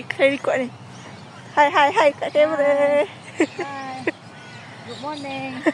saya record ni. Hai kat kamera. Hi. Good morning.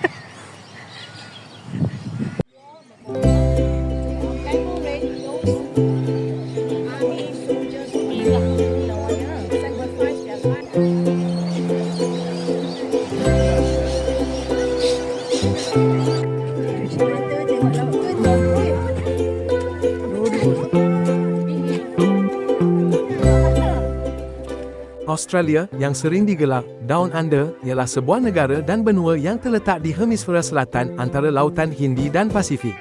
Australia, yang sering digelar Down Under, ialah sebuah negara dan benua yang terletak di hemisfera selatan antara Lautan Hindi dan Pasifik.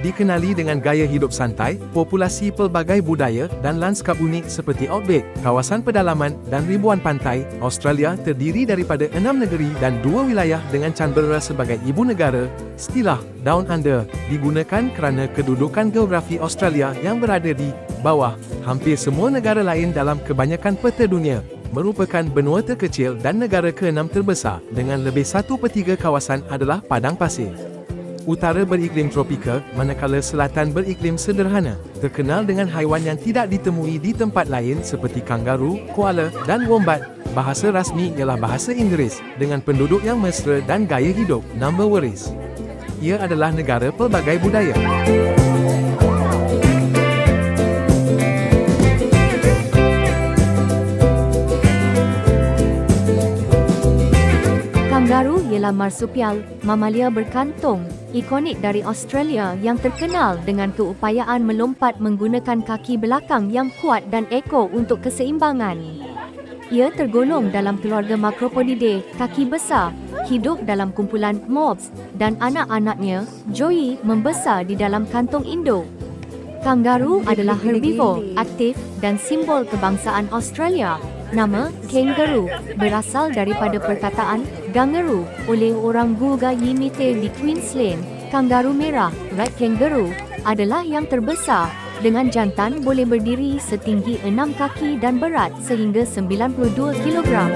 Dikenali dengan gaya hidup santai, populasi pelbagai budaya dan landskap unik seperti outback, kawasan pedalaman dan ribuan pantai, Australia terdiri daripada 6 negeri dan 2 wilayah dengan Canberra sebagai ibu negara. Istilah Down Under digunakan kerana kedudukan geografi Australia yang berada di bawah hampir semua negara lain dalam kebanyakan peta dunia, merupakan benua terkecil dan negara ke-6 terbesar dengan lebih 1/3 kawasan adalah padang pasir. Utara beriklim tropika, manakala selatan beriklim sederhana, terkenal dengan haiwan yang tidak ditemui di tempat lain seperti kangaroo, koala, dan wombat. Bahasa rasmi ialah bahasa Inggeris, dengan penduduk yang mesra dan gaya hidup number waris. Ia adalah negara pelbagai budaya. Kangaroo ialah marsupial, mamalia berkantung, ikonik dari Australia yang terkenal dengan keupayaan melompat menggunakan kaki belakang yang kuat dan ekor untuk keseimbangan. Ia tergolong dalam keluarga Macropodidae, kaki besar, hidup dalam kumpulan moths, dan anak-anaknya, joey, membesar di dalam kantung induk. Kangaroo adalah herbivore, aktif, dan simbol kebangsaan Australia. Nama kangaroo berasal daripada perkataan gangaroo oleh orang Gulga Yimite di Queensland. Kangaroo merah, red kangaroo, adalah yang terbesar, dengan jantan boleh berdiri setinggi 6 kaki dan berat sehingga 92 kilogram.